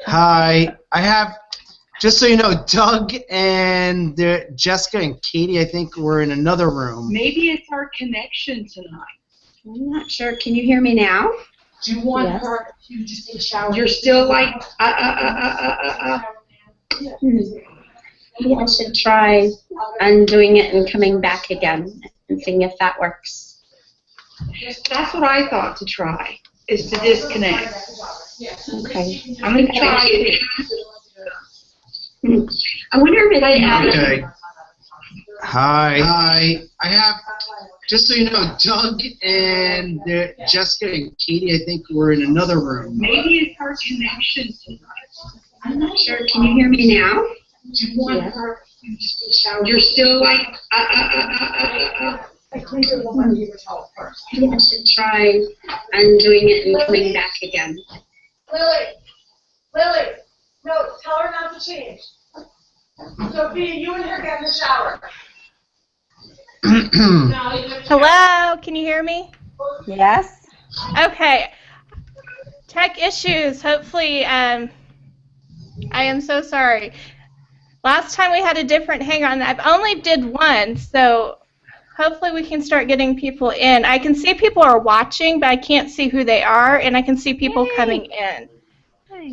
Hi. I have, just so you know, Doug and Jessica and Katie, I think, were in another room. Maybe it's our connection tonight. I'm not sure. Can you hear me now? Do you want her to just take a shower? You're still like, Maybe I should try undoing it and coming back again and seeing if that works. That's what I thought to try, is to disconnect. Okay. I'm going to try it. I wonder if I added. Okay. Hi. I have, just so you know, Doug and Jessica and Katie, I think, were in another room. Maybe it's our connection tonight. I'm not sure. Can you hear me now? Do you want her to just take a shower? You're still like, I think I want to give her help first. Maybe I should try undoing it and coming back again. Lily, no, tell her not to change. Sophia, you and her get in the shower. Hello, can you hear me? Yes. Okay. Tech issues. Hopefully, I am so sorry. Last time we had a different Hangout. I've only did one, so hopefully we can start getting people in. I can see people are watching, but I can't see who they are, and I can see people coming in.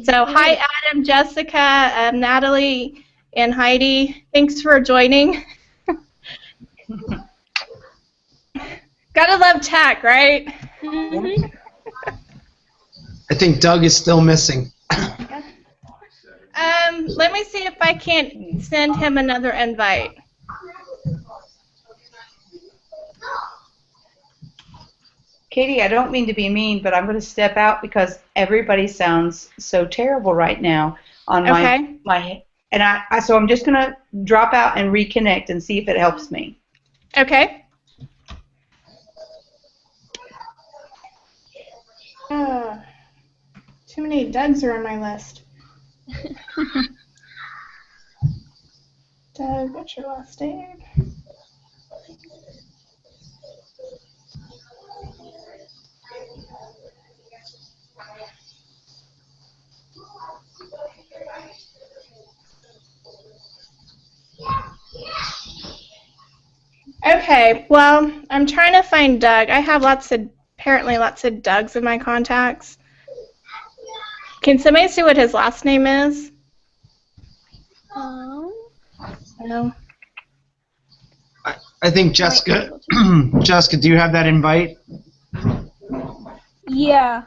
So hi, Adam, Jessica, Natalie, and Heidi. Thanks for joining. Gotta love tech, right? Mm-hmm. I think Doug is still missing. Let me see if I can't send him another invite. Katie, I don't mean to be mean, but I'm going to step out because everybody sounds so terrible right now on my and so I'm just going to drop out and reconnect and see if it helps me. Okay. Too many Dougs are on my list. Doug, what's your last name? Okay, well, I'm trying to find Doug. I have apparently lots of Dougs in my contacts. Can somebody see what his last name is? No. I think Jessica, Jessica, do you have that invite? Yeah.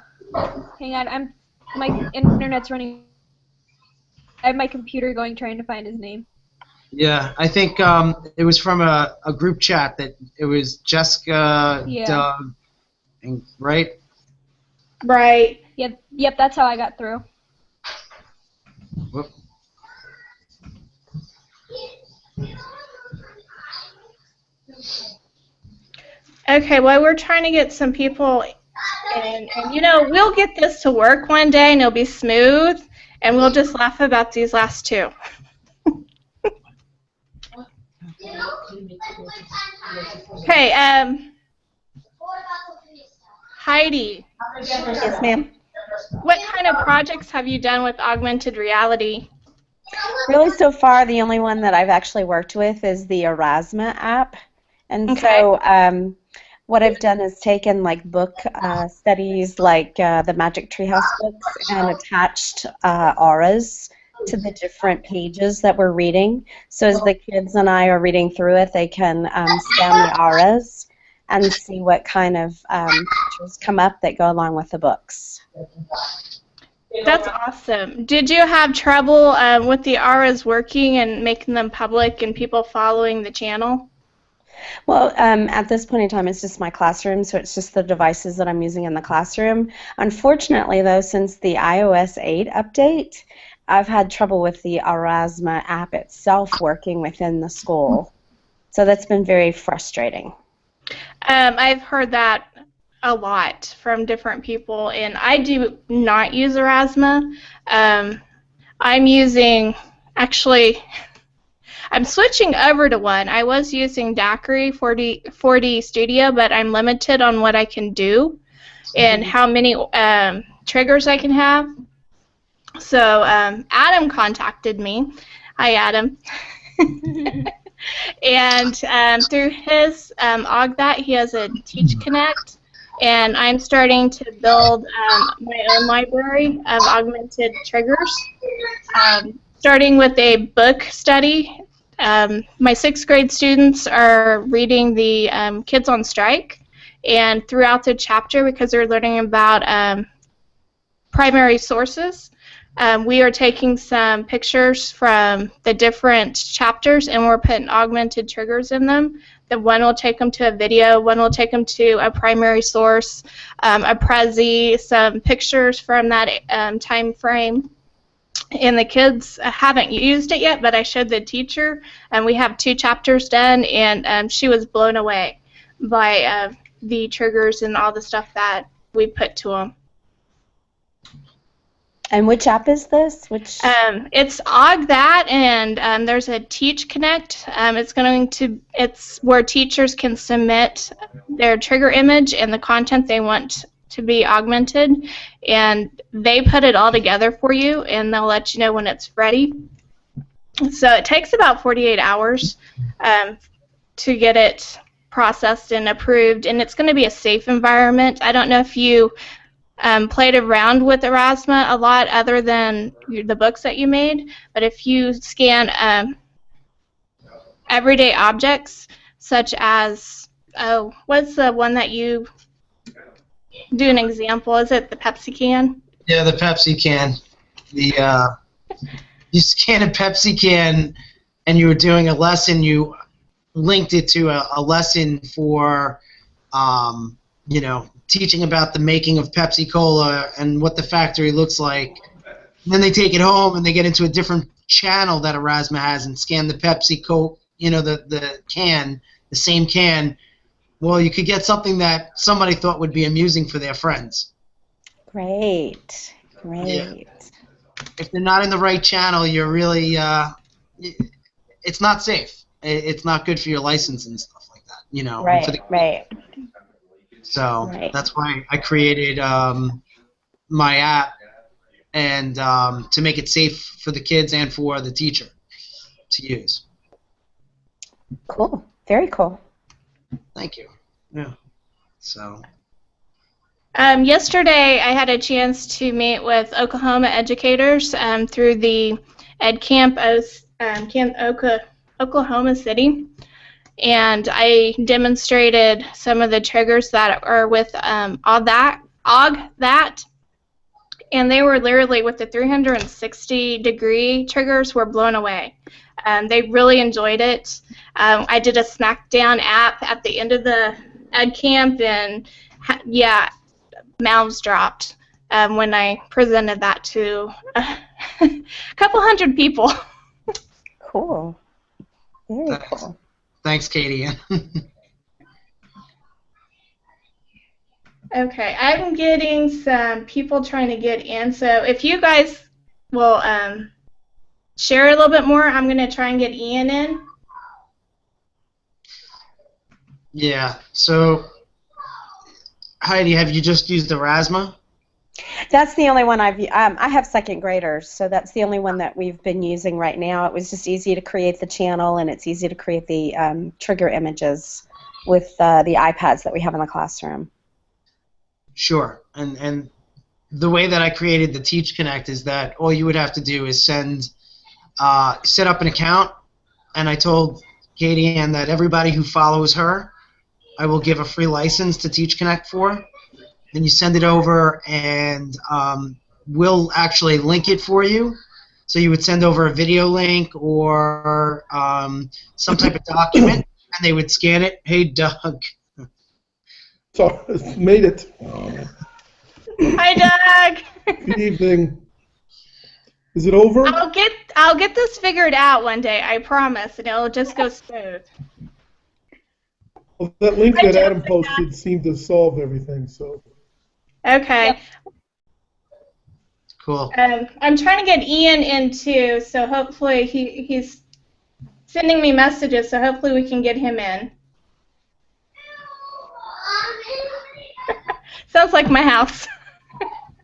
Hang on, my internet's running. I have my computer going trying to find his name. Yeah, I think it was from a group chat that it was Jessica, Doug, and, right? Right. Yep, that's how I got through. Whoop. Okay, well, we're trying to get some people in, and you know, we'll get this to work one day, and it'll be smooth, and we'll just laugh about these last two. Okay, Heidi. Yes, ma'am. What kind of projects have you done with augmented reality? Really, so far, the only one that I've actually worked with is the Erasmus app. And Okay. so what I've done is taken like book studies like the Magic Treehouse books and attached auras to the different pages that we're reading. So as the kids and I are reading through it, they can scan the auras and see what kind of pictures come up that go along with the books. That's awesome. Did you have trouble with the auras working and making them public and people following the channel? Well, at this point in time, it's just my classroom, so it's just the devices that I'm using in the classroom. Unfortunately, though, since the iOS 8 update, I've had trouble with the Erasmus app itself working within the school. So that's been very frustrating. I've heard that a lot from different people, and I do not use Erasmus. I'm using, actually, I'm switching over to one. I was using Daiquiri 4D Studio, but I'm limited on what I can do and how many triggers I can have. So Adam contacted me. Hi, Adam. And through his Augmented, he has a Teach Connect, and I'm starting to build my own library of augmented triggers, starting with a book study. My 6th grade students are reading the Kids on Strike, and throughout the chapter, because they're learning about primary sources, we are taking some pictures from the different chapters and we're putting augmented triggers in them. The one will take them to a video, one will take them to a primary source, a Prezi, some pictures from that time frame. And the kids haven't used it yet, but I showed the teacher, and we have 2 chapters done, and she was blown away by the triggers and all the stuff that we put to them. And which app is this? Which? It's Augmented, and there's a Teach Connect. It's where teachers can submit their trigger image and the content they want to be augmented, and they put it all together for you, and they'll let you know when it's ready. So it takes about 48 hours to get it processed and approved, and it's going to be a safe environment. I don't know if you played around with Erasmus a lot other than the books that you made, but if you scan everyday objects such as, what's the one that you do an example? Is it the Pepsi can? Yeah, the Pepsi can. You scan a Pepsi can and you were doing a lesson, you linked it to a lesson for, teaching about the making of Pepsi Cola and what the factory looks like. And then they take it home and they get into a different channel that Erasmus has and scan the Pepsi Coke, the can, the same can. Well, you could get something that somebody thought would be amusing for their friends. Great. Yeah. If they're not in the right channel, you're really, it's not safe. It's not good for your license and stuff like that, Right, right. So that's why I created my app, and to make it safe for the kids and for the teacher to use. Cool. Very cool. Thank you. Yeah. So. Yesterday, I had a chance to meet with Oklahoma educators through the Ed Camp Oklahoma City. And I demonstrated some of the triggers that are with Augmented, and they were literally with the 360-degree triggers were blown away. They really enjoyed it. I did a Smackdown app at the end of the Ed Camp, and mouths dropped when I presented that to a couple hundred people. Cool. Very cool. Thanks, Katie. Okay, I'm getting some people trying to get in, so if you guys will share a little bit more, I'm going to try and get Ian in. Yeah, so Heidi, have you just used Erasmus? That's the only one I have 2nd graders, so that's the only one that we've been using right now. It was just easy to create the channel, and it's easy to create the trigger images with the iPads that we have in the classroom. Sure, and the way that I created the Teach Connect is that all you would have to do is set up an account, and I told Katie Ann that everybody who follows her, I will give a free license to Teach Connect for. Then you send it over, and we'll actually link it for you. So you would send over a video link or some type of document, and they would scan it. Hey, Doug. So, made it. Hi, Doug. Good evening. Is it over? I'll get this figured out one day, I promise, and it'll just go smooth. Well, that link that Adam posted seemed to solve everything, so. Okay. Yep. Cool. I'm trying to get Ian in too, so hopefully he's sending me messages, so hopefully we can get him in. Sounds like my house.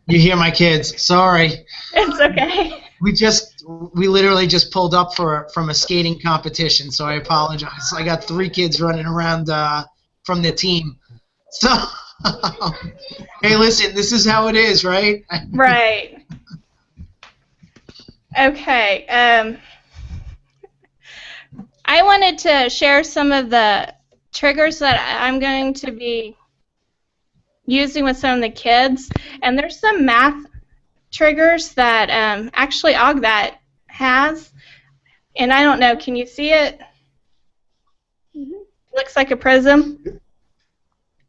You hear my kids. Sorry. It's okay. We literally just pulled up from a skating competition, so I apologize. I got 3 kids running around from the team. So, hey, listen, this is how it is, right? Right. Okay. I wanted to share some of the triggers that I'm going to be using with some of the kids, and there's some math triggers that actually Augmented has, and I don't know, can you see it? Looks like a prism.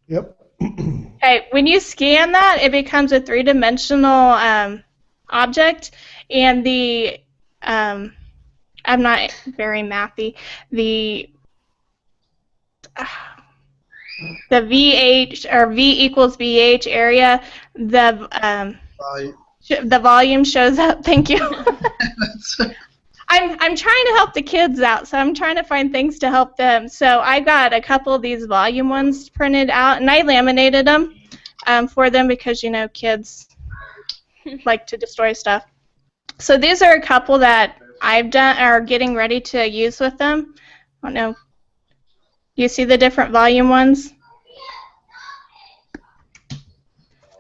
Yep. Okay, when you scan that, it becomes a three-dimensional object, and I'm not very mathy, the VH or V equals VH area, the volume shows up. Thank you. I'm trying to help the kids out, so I'm trying to find things to help them. So I got a couple of these volume ones printed out, and I laminated them for them because, you know, kids like to destroy stuff. So these are a couple that I've done or getting ready to use with them. I don't know. You see the different volume ones?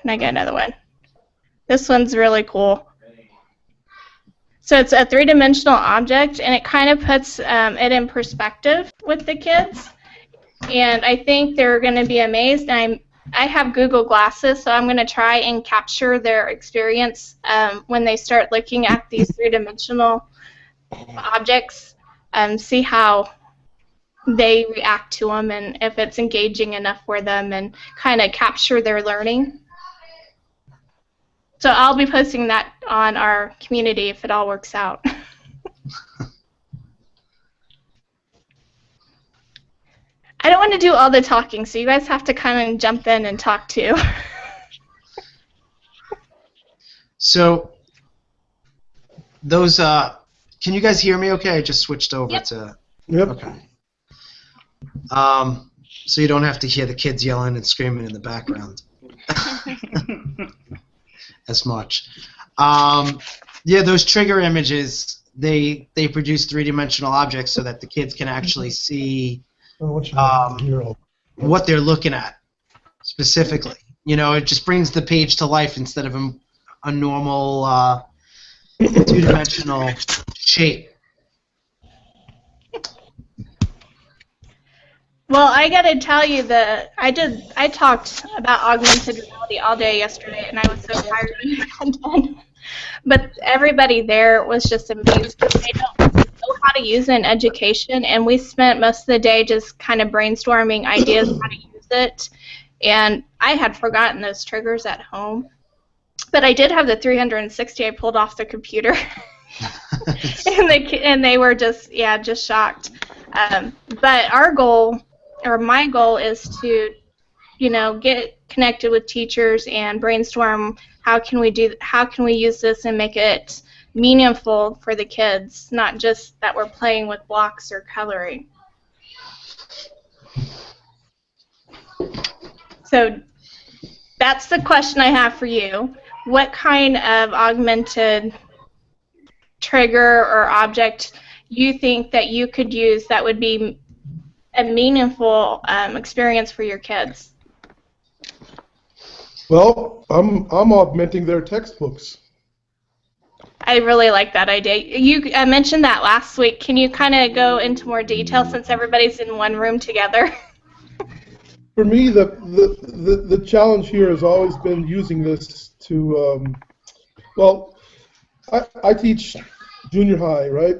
And I got another one. This one's really cool. So it's a three-dimensional object, and it kind of puts it in perspective with the kids. And I think they're going to be amazed. I have Google Glasses, so I'm going to try and capture their experience when they start looking at these three-dimensional objects, see how they react to them and if it's engaging enough for them, and kind of capture their learning. So I'll be posting that on our community if it all works out. I don't want to do all the talking, so you guys have to kind of jump in and talk too. So those, can you guys hear me okay? I just switched over to... Yep. Okay. So you don't have to hear the kids yelling and screaming in the background as much. Yeah, those trigger images, they produce three-dimensional objects so that the kids can actually see what they're looking at specifically. You know, it just brings the page to life instead of a normal two-dimensional shape. Well, I gotta tell you that I talked about augmented reality all day yesterday, and I was so tired when I got done. But everybody there was just amazed. They don't know how to use it in education, and we spent most of the day just kind of brainstorming ideas how to use it. And I had forgotten those triggers at home, but I did have the 360 I pulled off the computer, and they were just shocked. But our goal, or my goal, is to, you know, get connected with teachers and brainstorm how can we use this and make it meaningful for the kids, not just that we're playing with blocks or coloring. So that's the question I have for you. What kind of augmented trigger or object you think that you could use that would be a meaningful experience for your kids? Well, I'm augmenting their textbooks. I really like that idea. You mentioned that last week. Can you kind of go into more detail since everybody's in one room together? For me, the challenge here has always been using this to, well, I teach junior high, right?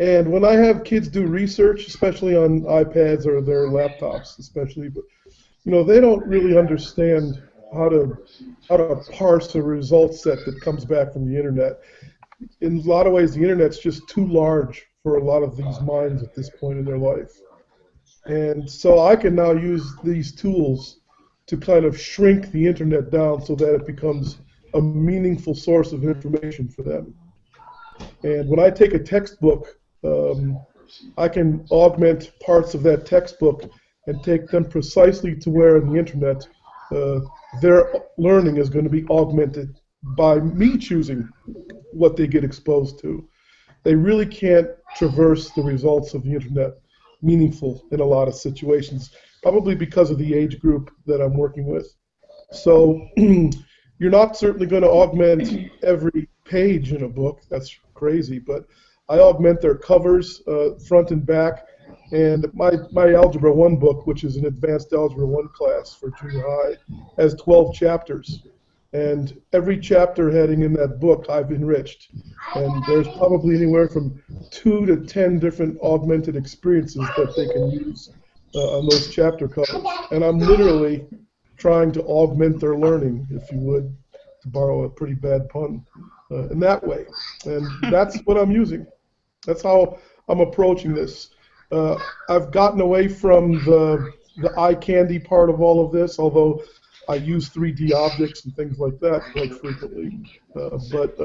And when I have kids do research, especially on iPads or their laptops, especially, but you know, they don't really understand how to parse a result set that comes back from the internet. In a lot of ways, the internet's just too large for a lot of these minds at this point in their life. And so I can now use these tools to kind of shrink the internet down so that it becomes a meaningful source of information for them. And when I take a textbook, I can augment parts of that textbook and take them precisely to where on the internet their learning is going to be augmented by me choosing what they get exposed to. They really can't traverse the results of the internet meaningful in a lot of situations, probably because of the age group that I'm working with. So you're not certainly going to augment every page in a book. That's crazy. But I augment their covers, front and back. And my Algebra 1 book, which is an advanced Algebra 1 class for junior high, has 12 chapters. And every chapter heading in that book I've enriched. And there's probably anywhere from 2 to 10 different augmented experiences that they can use on those chapter covers. And I'm literally trying to augment their learning, if you would, to borrow a pretty bad pun, in that way. And that's what I'm using. That's how I'm approaching this. I've gotten away from the eye candy part of all of this, although I use 3D objects and things like that quite frequently. But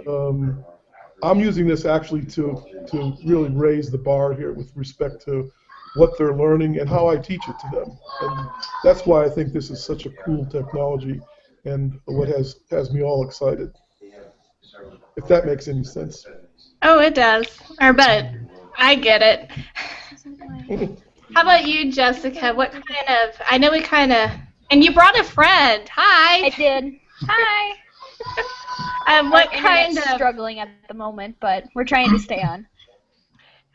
I'm using this actually to really raise the bar here with respect to what they're learning and how I teach it to them. And that's why I think this is such a cool technology and what has me all excited. If that makes any sense. Oh, it does. But I get it. How about you, Jessica? What kind of, I know we kind of, and you brought a friend. Hi. I did. Hi. What Our kind internet's of, struggling at the moment, but we're trying to stay on.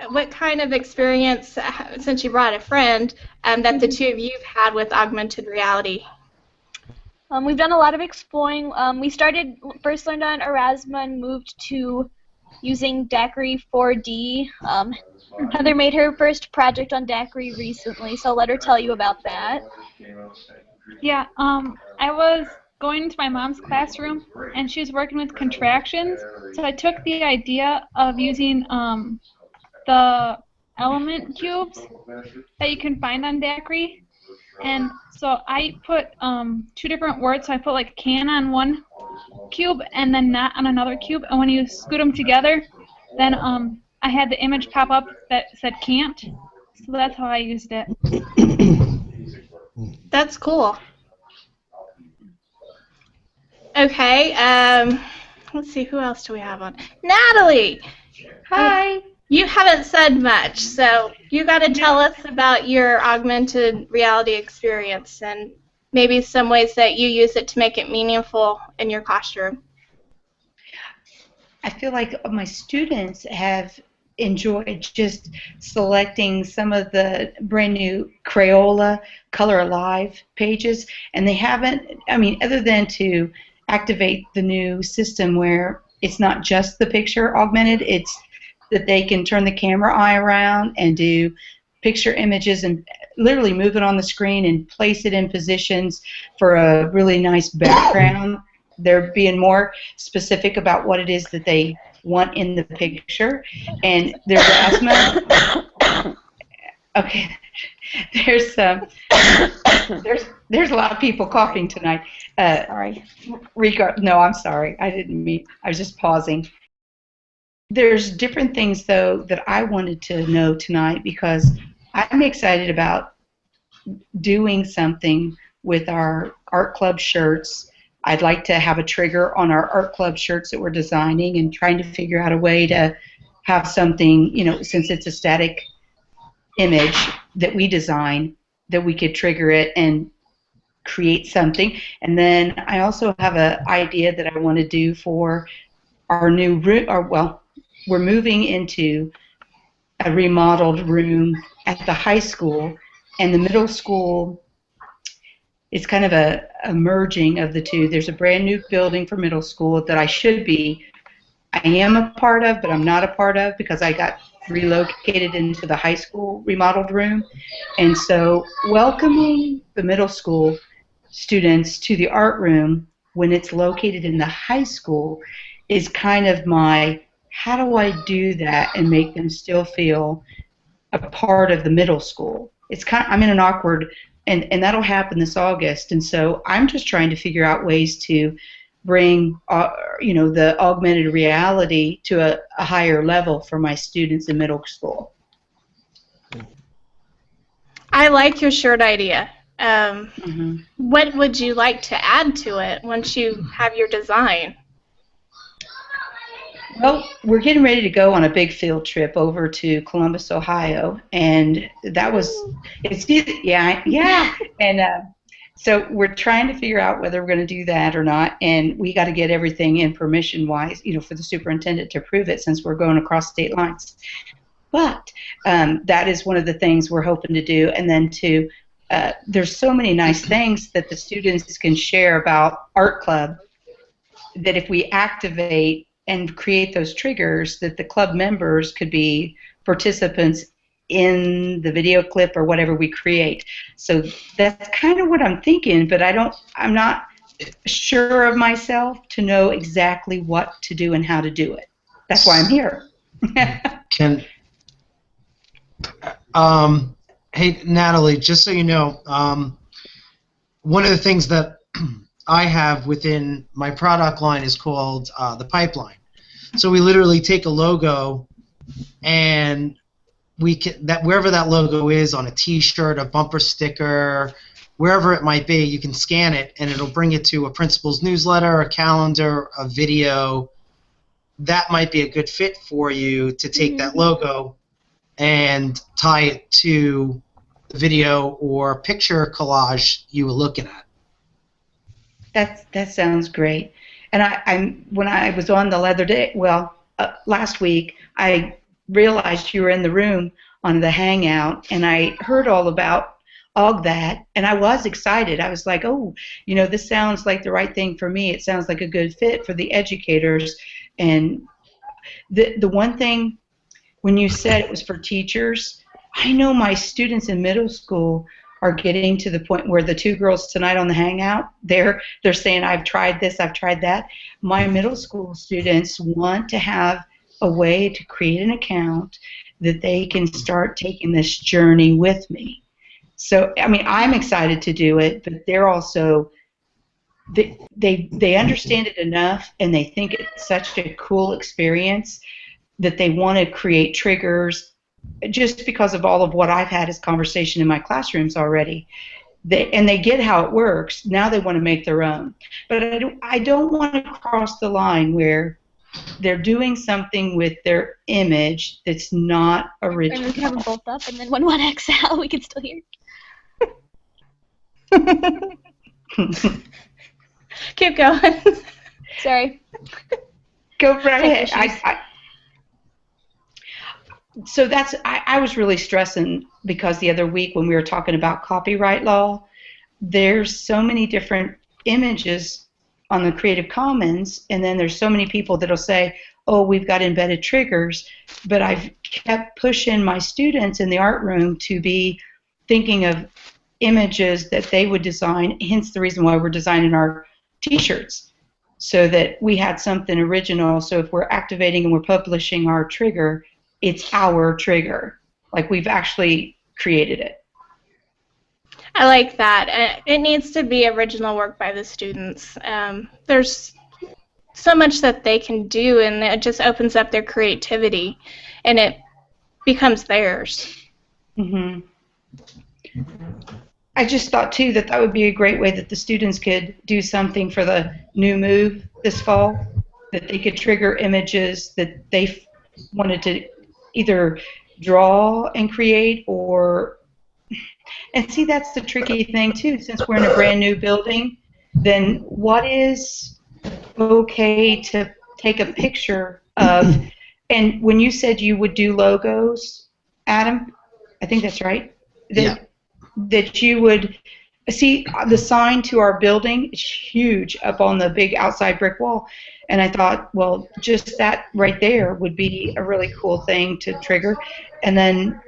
what kind of experience, since you brought a friend, that the two of you have had with augmented reality? We've done a lot of exploring. We first learned on Erasmus and moved to using Daiquiri 4D. Heather made her first project on Daiquiri recently, so I'll let her tell you about that. Yeah, I was going into my mom's classroom, and she was working with contractions, so I took the idea of using the element cubes that you can find on Daiquiri, and so I put 2 different words, so I put like can on one cube and then not on another cube, and when you scoot them together, then I had the image pop up that said can't, so that's how I used it. That's cool. Okay, let's see, who else do we have on? Natalie! Hi. You haven't said much, so you got to tell us about your augmented reality experience and maybe some ways that you use it to make it meaningful in your classroom. I feel like my students have enjoyed just selecting some of the brand new Crayola Color Alive pages, and they haven't, I mean, other than to activate the new system where it's not just the picture augmented, it's that they can turn the camera eye around and do picture images and literally move it on the screen and place it in positions for a really nice background. They're being more specific about what it is that they want in the picture. And there's asthma. Okay, there's a lot of people coughing tonight. Sorry. No, I'm sorry. I didn't mean. I was just pausing. There's different things though that I wanted to know tonight because I'm excited about doing something with our art club shirts. I'd like to have a trigger on our art club shirts that we're designing and trying to figure out a way to have something, you know, since it's a static image that we design, that we could trigger it and create something. And then I also have an idea that I want to do for our new room, or well, we're moving into a remodeled room at the high school, and the middle school is kind of a merging of the two. There's a brand new building for middle school that I am a part of, but I'm not a part of because I got relocated into the high school remodeled room. And so welcoming the middle school students to the art room when it's located in the high school is kind of my, how do I do that and make them still feel a part of the middle school? It's kind of, I'm in an awkward, and that'll happen this August, and so I'm just trying to figure out ways to bring the augmented reality to a higher level for my students in middle school. I like your shirt idea. What would you like to add to it once you have your design? Well, we're getting ready to go on a big field trip over to Columbus, Ohio, and and so we're trying to figure out whether we're going to do that or not, and we got to get everything in permission-wise, for the superintendent to approve it since we're going across state lines. But that is one of the things we're hoping to do, and then there's so many nice things that the students can share about Art Club that if we activate and create those triggers, that the club members could be participants in the video clip or whatever we create. So that's kind of what I'm thinking, but I'm not sure of myself to know exactly what to do and how to do it. That's why I'm here. Hey, Natalie, just so you know, one of the things that I have within my product line is called the pipeline. So we literally take a logo, and wherever that logo is on a T-shirt, a bumper sticker, wherever it might be, you can scan it, and it'll bring it to a principal's newsletter, a calendar, a video. That might be a good fit for you to take that logo and tie it to the video or picture collage you were looking at. That sounds great. And when I was on the other day, last week, I realized you were in the room on the Hangout, and I heard all about that, and I was excited. I was like, oh, this sounds like the right thing for me. It sounds like a good fit for the educators. And the one thing, when you said it was for teachers, I know my students in middle school are getting to the point where the two girls tonight on the Hangout, they're saying, I've tried this, I've tried that. My middle school students want to have a way to create an account that they can start taking this journey with me. So, I'm excited to do it, but they're also, they understand it enough, and they think it's such a cool experience that they want to create triggers just because of all of what I've had as conversation in my classrooms already. They get how it works. Now they want to make their own. But I don't want to cross the line where they're doing something with their image that's not original. And we can have them both up, and then when one X out, we can still hear. Keep going. Sorry. Go right ahead. So I was really stressing because the other week when we were talking about copyright law, there's so many different images on the Creative Commons, and then there's so many people that'll say, oh, we've got embedded triggers, but I've kept pushing my students in the art room to be thinking of images that they would design, hence the reason why we're designing our t-shirts, so that we had something original. So if we're activating and we're publishing our trigger, it's our trigger, like we've actually created it. I like that. It needs to be original work by the students. There's so much that they can do, and it just opens up their creativity, and it becomes theirs. Mm-hmm. I just thought, too, that would be a great way that the students could do something for the new move this fall, that they could trigger images that they wanted to either draw and create, and see, that's the tricky thing too, since we're in a brand new building, then what is okay to take a picture of? And when you said you would do logos, Adam, I think that's right, that you would see the sign to our building is huge up on the big outside brick wall. And I thought, well, just that right there would be a really cool thing to trigger. And then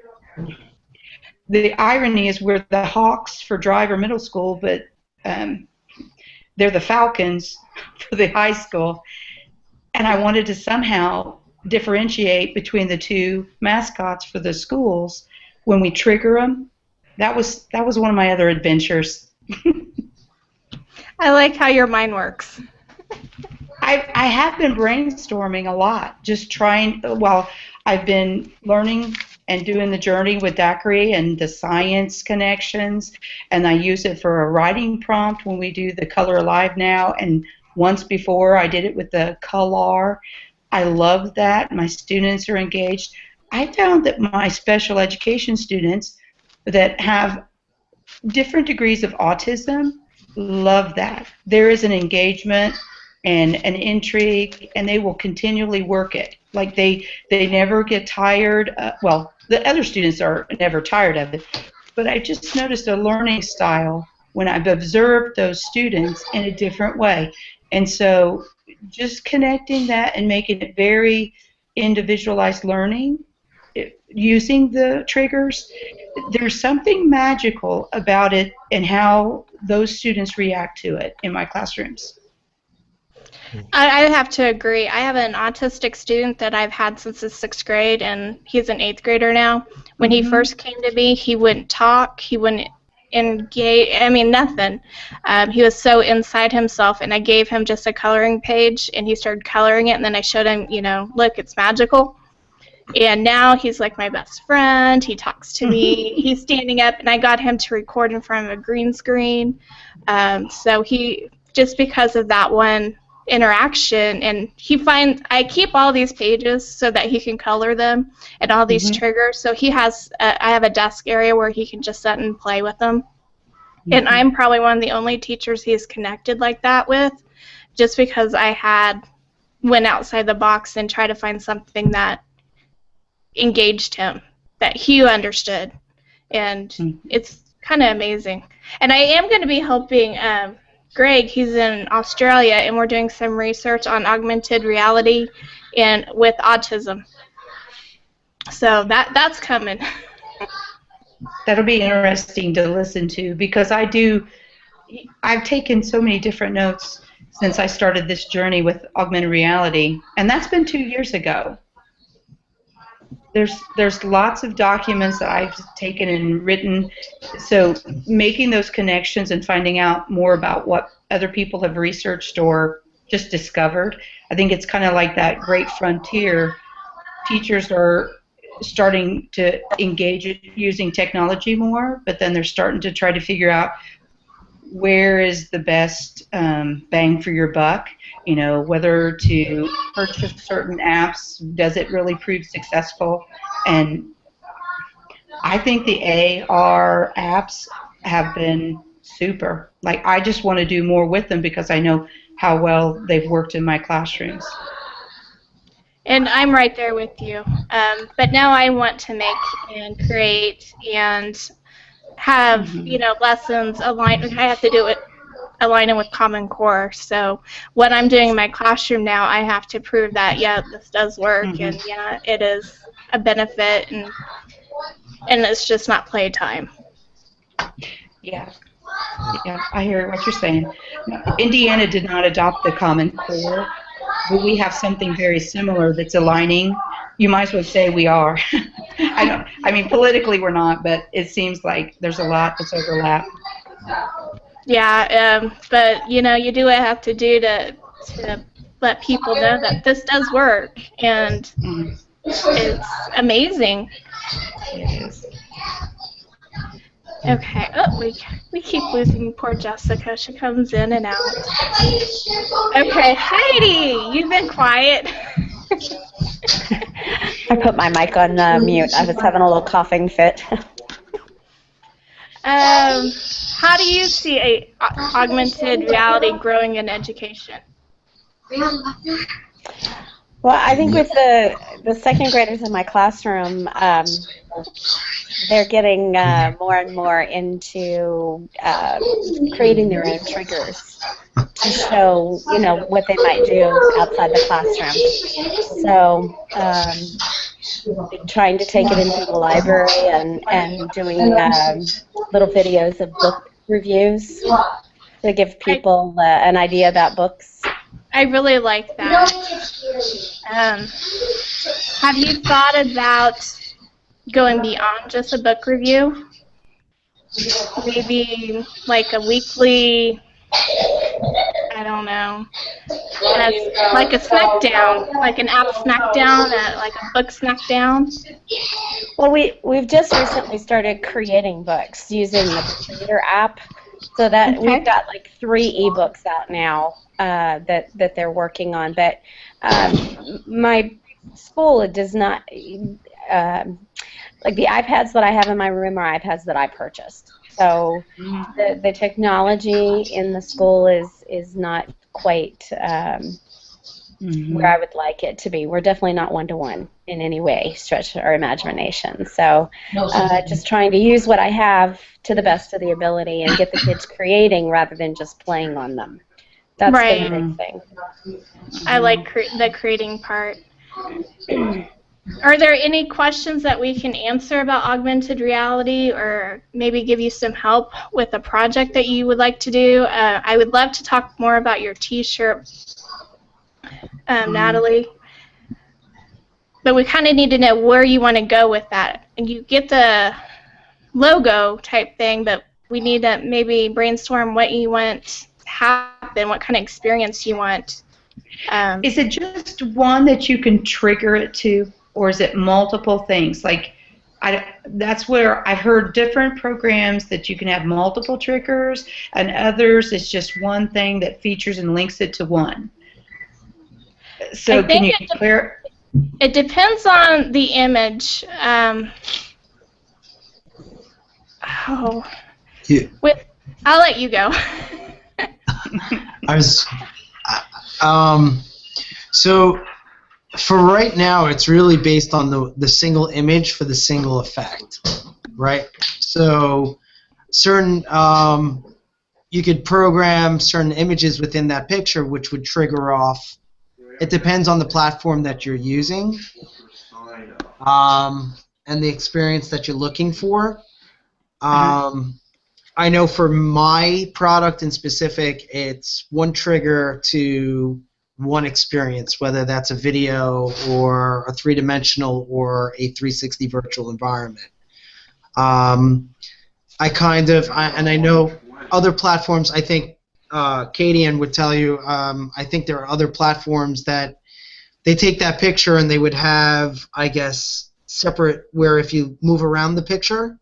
the irony is we're the Hawks for Driver Middle School, but they're the Falcons for the high school. And I wanted to somehow differentiate between the two mascots for the schools when we trigger them. That was one of my other adventures. I like how your mind works. I have been brainstorming a lot, just trying, I've been learning and doing the journey with Daiquiri and the science connections. And I use it for a writing prompt when we do the Color Alive now. And once before, I did it with the Color. I love that. My students are engaged. I found that my special education students that have different degrees of autism love that. There is an engagement and an intrigue, and they will continually work it. Like they never get tired. Well, the other students are never tired of it, but I just noticed a learning style when I've observed those students in a different way. And so just connecting that and making it very individualized learning, using the triggers, there's something magical about it and how those students react to it in my classrooms. I have to agree. I have an autistic student that I've had since the 6th grade, and he's an 8th grader now. When he first came to me, he wouldn't talk, he wouldn't engage, I mean, nothing. He was so inside himself, and I gave him just a coloring page, and he started coloring it, and then I showed him, you know, look, it's magical. And now he's like my best friend. He talks to me. He's standing up, and I got him to record in front of a green screen. So he, just because of that one interaction, and he finds, I keep all these pages so that he can color them and all these triggers. So he has, I have a desk area where he can just sit and play with them. And I'm probably one of the only teachers he's connected like that with, just because I went outside the box and tried to find something that engaged him, that he understood, and it's kind of amazing. And I am going to be helping Greg. He's in Australia, and we're doing some research on augmented reality and with autism. So that's coming. That'll be interesting to listen to, because I've taken so many different notes since I started this journey with augmented reality, and that's been 2 years ago. There's lots of documents that I've taken and written, so making those connections and finding out more about what other people have researched or just discovered. I think it's kind of like that great frontier. Teachers are starting to engage using technology more, but then they're starting to try to figure out where is the best bang for your buck, you know, whether to purchase certain apps, does it really prove successful? And I think the AR apps have been super. Like, I just want to do more with them because I know how well they've worked in my classrooms. And I'm right there with you. But now I want to make and create and have, you know, lessons aligned. I have to do it align it with Common Core. So what I'm doing in my classroom now, I have to prove that, yeah, this does work, and yeah, it is a benefit, and it's just not playtime. Yeah. Yeah, I hear what you're saying. Indiana did not adopt the Common Core, but we have something very similar that's aligning. You might as well say we are. I mean, politically we're not, but it seems like there's a lot that's overlap. Yeah, but you know, you do what you have to do to let people know that this does work, and it's amazing. It is. Okay. Oh, we keep losing poor Jessica. She comes in and out. Okay, Heidi, you've been quiet. I put my mic on mute. I was having a little coughing fit. How do you see augmented reality growing in education? Well, I think with the second graders in my classroom, they're getting more and more into creating their own triggers to show, you know, what they might do outside the classroom. So trying to take it into the library and doing little videos of book reviews to give people an idea about books. I really like that. Have you thought about going beyond just a book review? Maybe like a weekly I don't know. That's like a snack down, like an app snack down, like a book snack down. Well, we've just recently started creating books using the Creator app, so that we've got like 3 ebooks out now that they're working on. But my school, it does not like the iPads that I have in my room are iPads that I purchased. So the technology in the school is not quite where I would like it to be. We're definitely not one-to-one in any way, stretch our imagination. So just trying to use what I have to the best of the ability and get the kids creating rather than just playing on them. That's been a big thing. I like the creating part. Are there any questions that we can answer about augmented reality, or maybe give you some help with a project that you would like to do? I would love to talk more about your T-shirt, Natalie. But we kind of need to know where you want to go with that. And you get the logo type thing, but we need to maybe brainstorm what you want to happen, what kind of experience you want. Is it just one that you can trigger it to, or is it multiple things? Like, that's where I've heard different programs that you can have multiple triggers, and others it's just one thing that features and links it to one. So can you clear? It depends on the image. I'll let you go. So for right now, it's really based on the single image for the single effect, right? So certain you could program certain images within that picture, which would trigger off. It depends on the platform that you're using and the experience that you're looking for. I know for my product in specific, it's one trigger to one experience, whether that's a video or a 3-dimensional or a 360 virtual environment. And I know other platforms, I think Katie would tell you, I think there are other platforms that they take that picture and they would have, I guess, separate, where if you move around the picture,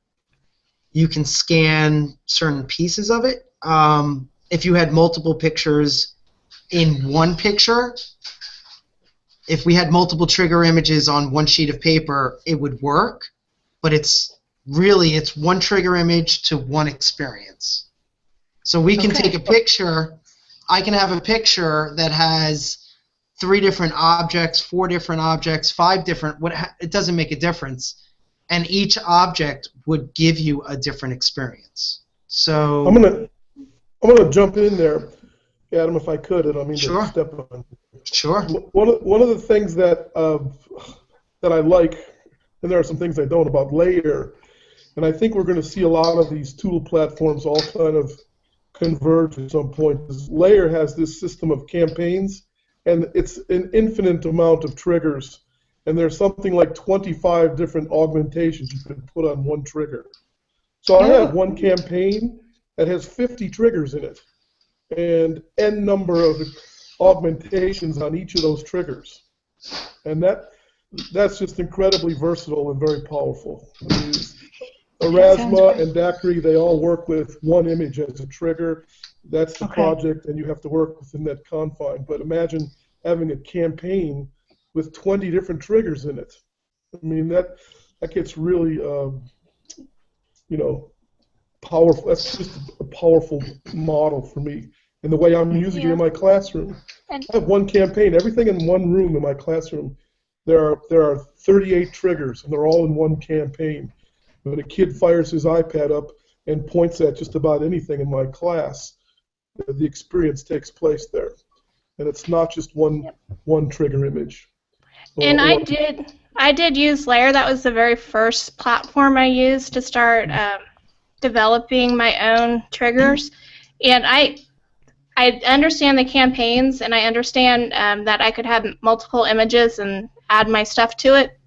you can scan certain pieces of it. If you had multiple pictures in one picture, if we had multiple trigger images on one sheet of paper, it would work, but it's one trigger image to one experience. So we can take a picture, I can have a picture that has 3 different objects, 4 different objects, 5 different, it doesn't make a difference. And each object would give you a different experience. So I'm gonna jump in there, Adam, if I could. I don't mean to step on. Sure. One of the things that I like, and there are some things I don't, about Layer, and I think we're going to see a lot of these tool platforms all kind of converge at some point. Layer has this system of campaigns, and it's an infinite amount of triggers. And there's something like 25 different augmentations you can put on one trigger. So I have one campaign that has 50 triggers in it, and n number of augmentations on each of those triggers. And that's just incredibly versatile and very powerful. I mean, Erasma and Dacry, they all work with one image as a trigger. That's the project, and you have to work within that confine. But imagine having a campaign with 20 different triggers in it. I mean, that gets really, powerful. That's just a powerful model for me. And the way I'm using it in my classroom, I have one campaign, everything in one room in my classroom. There are 38 triggers, and they're all in one campaign. When a kid fires his iPad up and points at just about anything in my class, the experience takes place there. And it's not just one trigger image. And I did use Layer. That was the very first platform I used to start developing my own triggers. And I understand the campaigns, and I understand that I could have multiple images and add my stuff to it,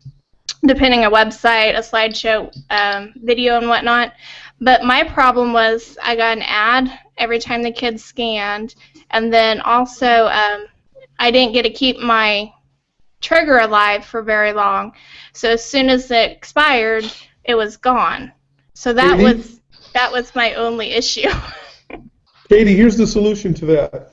depending on a website, a slideshow, video, and whatnot. But my problem was I got an ad, every time the kids scanned. And then also, I didn't get to keep my trigger alive for very long. So as soon as it expired, it was gone. So that Katie? was my only issue. Katie, here's the solution to that.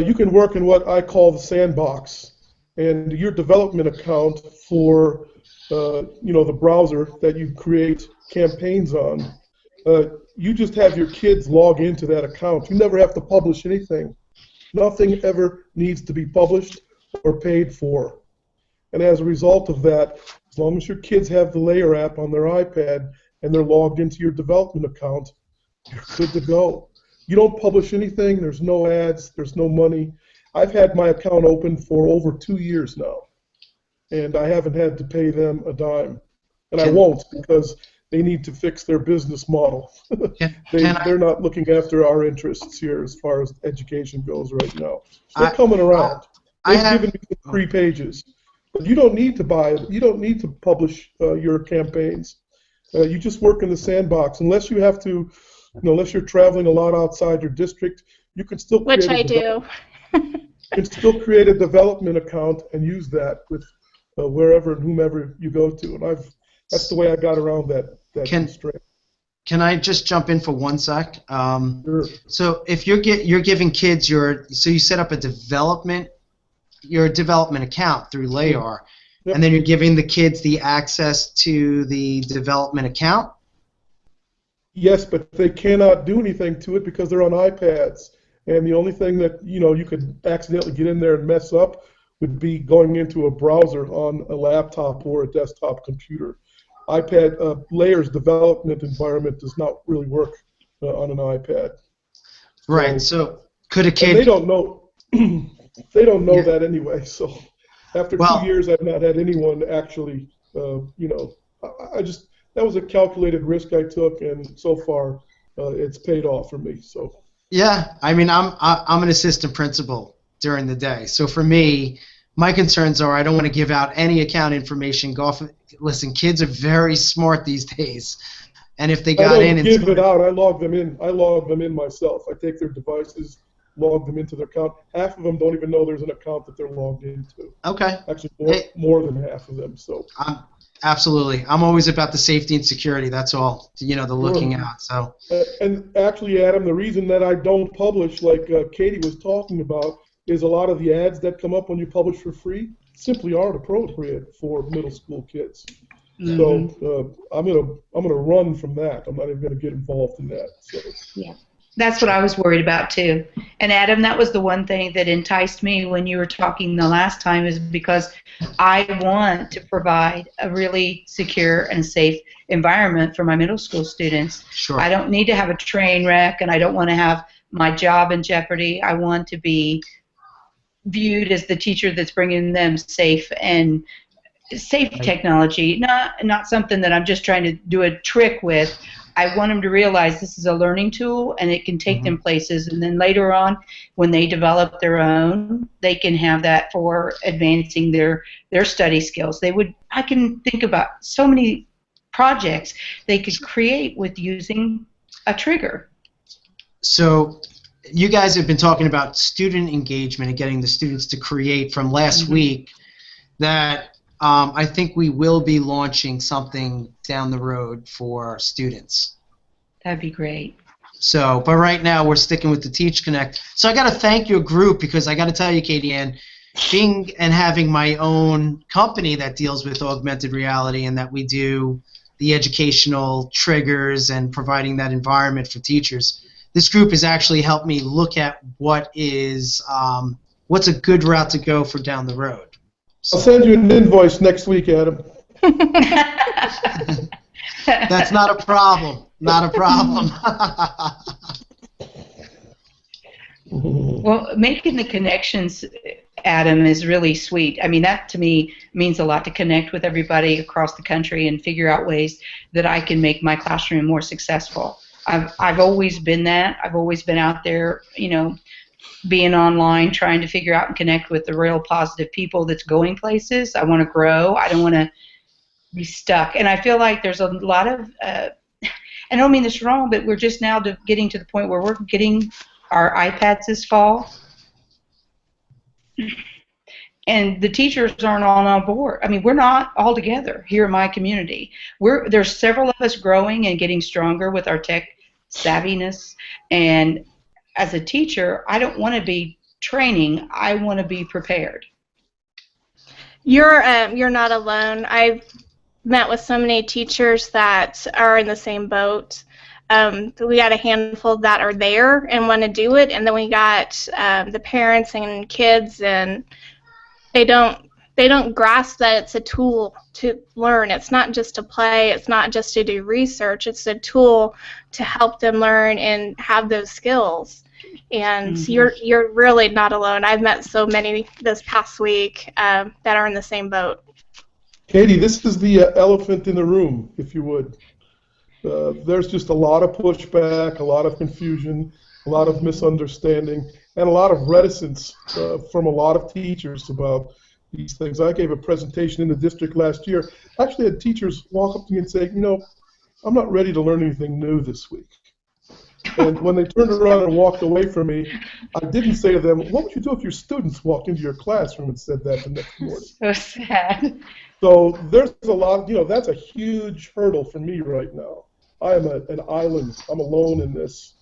You can work in what I call the sandbox, and your development account for the browser that you create campaigns on. You just have your kids log into that account. You never have to publish anything. Nothing ever needs to be published or paid for. And as a result of that, as long as your kids have the Layer app on their iPad and they're logged into your development account, you're good to go. You don't publish anything, there's no ads, there's no money. I've had my account open for over 2 years now, and I haven't had to pay them a dime. And I won't, because they need to fix their business model. They're not looking after our interests here as far as education goes right now. They're coming around. They've given me some free pages. But you don't need to buy it. You don't need to publish your campaigns. You just work in the sandbox. Unless you have to, unless you're traveling a lot outside your district, you can still create Which I do. You can still create a development account and use that with wherever and whomever you go to. And that's the way I got around that constraint. Can I just jump in for 1 sec? Sure. So if you're giving kids so you set up your development account through Layar, Yep. and then you're giving the kids the access to the development account? Yes, but they cannot do anything to it because they're on iPads. And the only thing that you could accidentally get in there and mess up would be going into a browser on a laptop or a desktop computer. iPad Layer's development environment does not really work on an iPad. Right. So could a kid? They don't know. They don't know that anyway. So after 2 years, I've not had anyone actually. That was a calculated risk I took, and so far, it's paid off for me. So. Yeah, I mean, I'm an assistant principal during the day, so for me, my concerns are I don't want to give out any account information. Listen, kids are very smart these days, and if they got in and give it out, I log them in. I log them in myself. I take their devices, log them into their account. Half of them don't even know there's an account that they're logged into. Okay. Actually, more than half of them. So. Absolutely. I'm always about the safety and security. That's all. The looking out. So. And actually, Adam, the reason that I don't publish, like Katie was talking about, is a lot of the ads that come up when you publish for free simply aren't appropriate for middle school kids. Mm-hmm. So I'm gonna run from that. I'm not even gonna get involved in that. So. Yeah. That's what I was worried about too. And Adam, that was the one thing that enticed me when you were talking the last time, is because I want to provide a really secure and safe environment for my middle school students. Sure. I don't need to have a train wreck, and I don't want to have my job in jeopardy. I want to be viewed as the teacher that's bringing them safe technology, not something that I'm just trying to do a trick with. I want them to realize this is a learning tool, and it can take them places, and then later on, when they develop their own, they can have that for advancing their study skills. I can think about so many projects they could create with using a trigger. So you guys have been talking about student engagement and getting the students to create from last week. That I think we will be launching something down the road for students. That'd be great. So, but right now we're sticking with the Teach Connect. So I got to thank your group, because I got to tell you, Katie Ann, being and having my own company that deals with augmented reality, and that we do the educational triggers and providing that environment for teachers, this group has actually helped me look at what's a good route to go for down the road. So. I'll send you an invoice next week, Adam. That's not a problem. Not a problem. Well, making the connections, Adam, is really sweet. I mean, that to me means a lot, to connect with everybody across the country and figure out ways that I can make my classroom more successful. I've always been that. I've always been out there, being online, trying to figure out and connect with the real positive people that's going places. I want to grow. I don't want to be stuck. And I feel like there's a lot of, I don't mean this wrong, but we're just now getting to the point where we're getting our iPads this fall, and the teachers aren't all on board. I mean, we're not all together here in my community. There's several of us growing and getting stronger with our tech savviness, and as a teacher, I don't want to be training. I want to be prepared. You're not alone. I've met with so many teachers that are in the same boat. We got a handful that are there and want to do it, and then we got the parents and kids, and they don't grasp that it's a tool to learn. It's not just to play. It's not just to do research. It's a tool to help them learn and have those skills. And you're really not alone. I've met so many this past week that are in the same boat. Katie, this is the elephant in the room, if you would. There's just a lot of pushback, a lot of confusion, a lot of misunderstanding, and a lot of reticence from a lot of teachers about these things. I gave a presentation in the district last year. I actually had teachers walk up to me and say, I'm not ready to learn anything new this week. And when they turned around and walked away from me, I didn't say to them, what would you do if your students walked into your classroom and said that the next morning? So sad. So there's a lot, that's a huge hurdle for me right now. I am an island. I'm alone in this.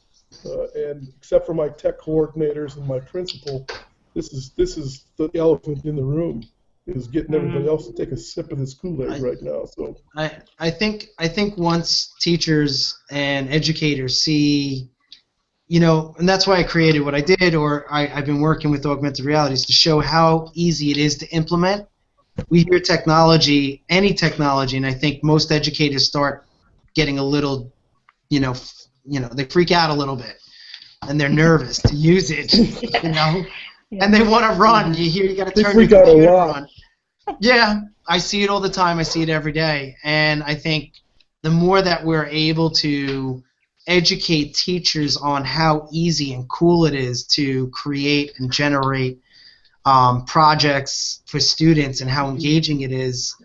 And except for my tech coordinators and my principal, this is the elephant in the room, is getting everybody else to take a sip of this Kool-Aid right now. So I think once teachers and educators see, and that's why I created what I did, or I've been working with augmented realities to show how easy it is to implement. We hear technology, any technology, and I think most educators start getting a little, they freak out a little bit, and they're nervous to use it, and they want to run. You got to turn your computer on. Yeah, I see it all the time. I see it every day, and I think the more that we're able to educate teachers on how easy and cool it is to create and generate projects for students and how engaging it is,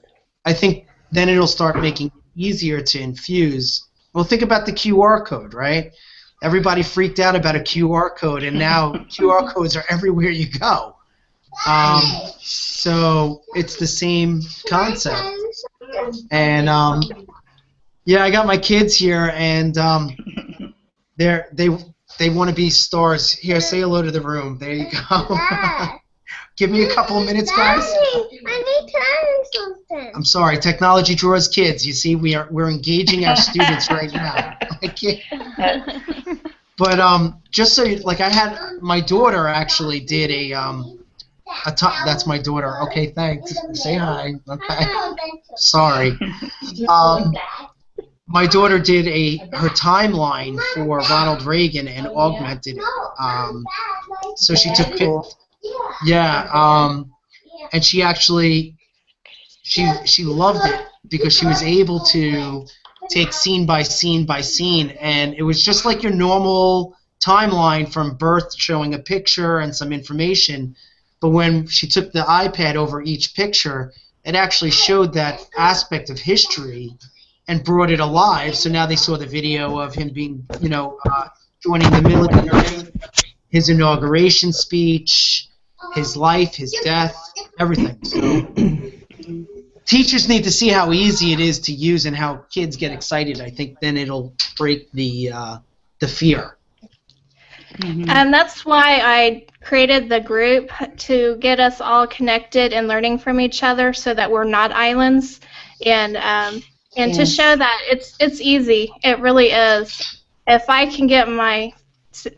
I think then it'll start making it easier to infuse. Well, think about the QR code, right? Everybody freaked out about a QR code, and now QR codes are everywhere you go. So it's the same concept. And yeah, I got my kids here, and they want to be stars. Here, say hello to the room. There you go. Give me a couple of minutes, guys. I need to learn something. I'm sorry. Technology draws kids. You see, we're engaging our students right now. I can't. But just so I had my daughter actually did that's my daughter. Okay, thanks. Say hi. Okay. Sorry. My daughter did her timeline for Ronald Reagan and augmented it. So she took and she actually she loved it because she was able to take scene by scene by scene, and it was just like your normal timeline from birth, showing a picture and some information. But when she took the iPad over each picture, it actually showed that aspect of history and brought it alive. So now they saw the video of him being, joining the military, his inauguration speech, his life, his death, everything. So teachers need to see how easy it is to use and how kids get excited. I think then it'll break the fear. And that's why I created the group, to get us all connected and learning from each other, so that we're not islands, and to show that it's easy. It really is. If I can get my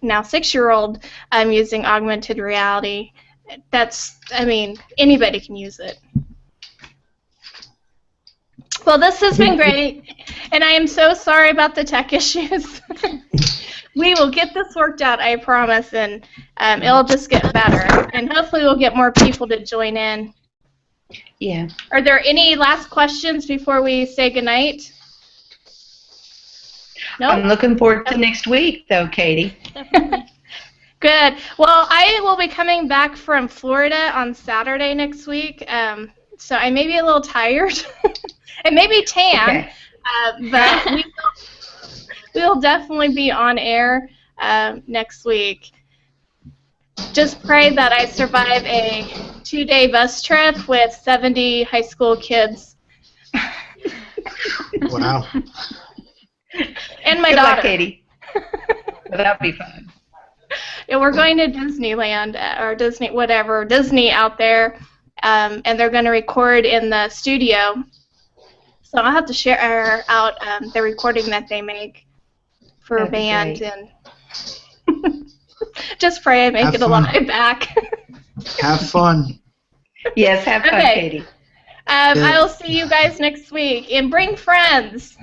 now 6-year-old using augmented reality, anybody can use it. Well, this has been great, and I am so sorry about the tech issues. We will get this worked out, I promise, and it'll just get better. And hopefully we'll get more people to join in. Yeah. Are there any last questions before we say goodnight? No? I'm looking forward to next week, though, Katie. Good. Well, I will be coming back from Florida on Saturday next week, so I may be a little tired. And maybe tan, Okay. but we'll definitely be on air next week. Just pray that I survive a 2-day bus trip with 70 high school kids. Wow. And my Good daughter. luck, Katie. That'll be fun. Yeah, we're going to Disneyland or Disney out there, and they're going to record in the studio. So I'll have to share out the recording that they make for That'd be band, great. and just pray I make Have it fun. alive back. Have fun. Yes, have fun, Okay. Katie. I will see you guys next week, and bring friends.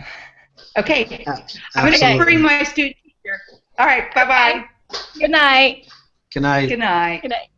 Okay. I'm Absolutely. going to bring my student teacher. All right. Bye-bye. Good night. Good night. Good night. Good night.